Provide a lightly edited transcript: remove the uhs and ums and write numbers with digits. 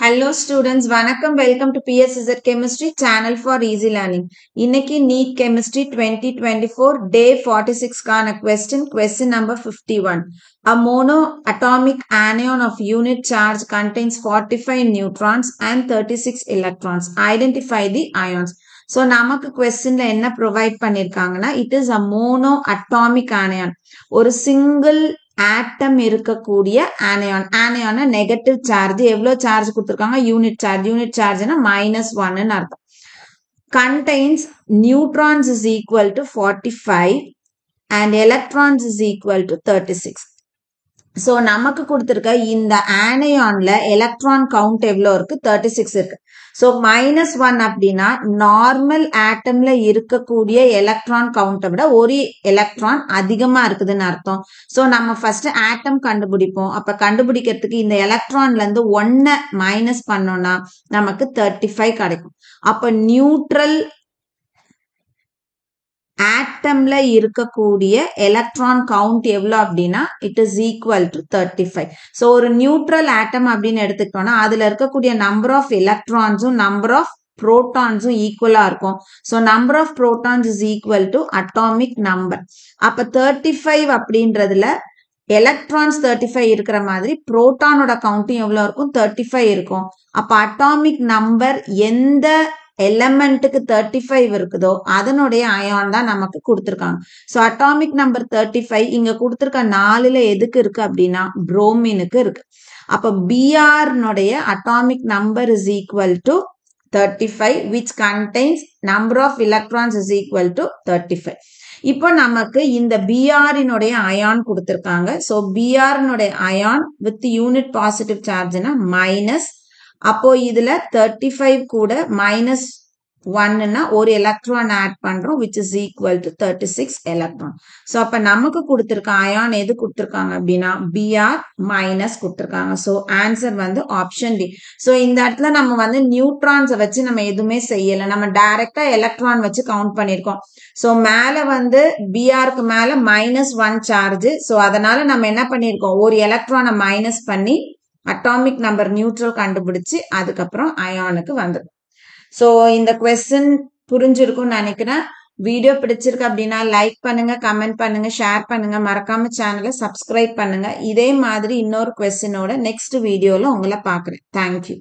Hello students, வணக்கம். Welcome to PSZ Chemistry Channel for Easy Learning. இன்னைக்கு NEET Chemistry 2024 Day 46 கான question number 51. A monoatomic anion of unit charge contains 45 neutrons and 36 electrons. Identify the ions. So நமக்கு questionல என்ன provide பண்ணிருக்காங்கன்னா, it is a monoatomic anion. ஒரு single atom இருக்கக்கூடிய anion negative charge எவ்வளவு charge கொடுத்திருக்காங்க unit சார்ஜ்னா -1 ன்னு அர்த்தம் contains neutrons is equal to 45 and electrons is equal to 36. So நமக்கு கொடுத்திருக்க இந்த ஆனியான்ல எலக்ட்ரான் கவுண்ட் எவ்வளவு இருக்கு 36 இருக்கு. So -1 அப்படின்னா நார்மல் ஆட்டம்ல இருக்கக்கூடிய எலக்ட்ரான் கவுண்ட்டை விட ஒரு எலக்ட்ரான் அதிகமா இருக்குதுன்னு அர்த்தம். So நம்ம ஃபர்ஸ்ட் ஆட்டம் கண்டுபிடிப்போம். அப்ப கண்டுபிடிக்கிறதுக்கு இந்த எலக்ட்ரான்ல இருந்து 1 மைனஸ் பண்ணோம்னா நமக்கு 35 கிடைக்கும். அப்ப நியூட்ரல் ஆட்டம்ல இருக்கக்கூடிய எலக்ட்ரான் கவுண்ட் எவ்வளவு அப்படின்னா it is equal to 35. So ஒரு நியூட்ரல் ஆட்டம் அப்படின்னு எடுத்துக்கிட்டோம்னா அதுல இருக்கக்கூடிய நம்பர் ஆஃப் எலக்ட்ரான்ஸும் நம்பர் ஆஃப் புரோட்டான்ஸும் ஈக்குவலா இருக்கும். So number of protons is equal to atomic number. அப்ப 35 அப்படின்றதுல எலக்ட்ரான்ஸ் 35 இருக்கிற மாதிரி புரோட்டானோட கவுண்ட்டும் எவ்வளவு இருக்கும் 35 இருக்கும். அப்ப அட்டாமிக் நம்பர் எந்த எலமெண்ட்டுக்கு 35 இருக்குதோ அதனுடைய அயான் தான் நமக்கு கொடுத்திருக்காங்க. சோ அட்டாமிக் நம்பர் 35 இங்க கொடுத்திருக்க 4ல எதுக்கு இருக்கு அப்படின்னா புரோமினுக்கு இருக்கு. அப்ப Br னுடைய atomic number is equal to 35 which contains number of electrons is equal to 35. இப்போ நமக்கு இந்த Br னுடைய அயான் கொடுத்திருக்காங்க. சோ Br னுடைய அயான் வித் யூனிட் பாசிட்டிவ் சார்ஜ்னா மைனஸ். அப்போ இதுல 35 கூட -1ன்னா ஒரு எலக்ட்ரான் ஆட் பண்றோம் which is equal to 36 electron. So அப்ப நமக்கு கொடுத்திருக்க அயான் எது கொடுத்திருக்காங்க அப்படின்னா Br மைனஸ் கொடுத்திருக்காங்க. சோ ஆன்சர் வந்து ஆப்ஷன் டி. சோ இந்த இடத்துல நம்ம வந்து நியூட்ரான்ஸை வச்சு நம்ம எதுவுமே செய்யல, நம்ம டைரக்டா எலக்ட்ரான் வச்சு கவுண்ட் பண்ணிருக்கோம். சோ மேல வந்து Brக்கு மேல -1 சார்ஜ். சோ அதனால நம்ம என்ன பண்ணிருக்கோம் ஒரு எலக்ட்ரானை மைனஸ் பண்ணி அட்டாமிக் நம்பர் நியூட்ரல் கண்டுபிடிச்சு அதுக்கப்புறம் அயானுக்கு வந்துடும். சோ இந்த क्वेश्चन புரிஞ்சிருக்கும்னு நினைக்கிறேன். வீடியோ பிடிச்சிருக்கு அப்படின்னா லைக் பண்ணுங்க, கமெண்ட் பண்ணுங்க, ஷேர் பண்ணுங்க, மறக்காம சேனலை சப்ஸ்கிரைப் பண்ணுங்க. இதே மாதிரி இன்னொரு क्वेश्चनோட நெக்ஸ்ட் வீடியோல உங்களை பார்க்குறேன். தேங்க்யூ.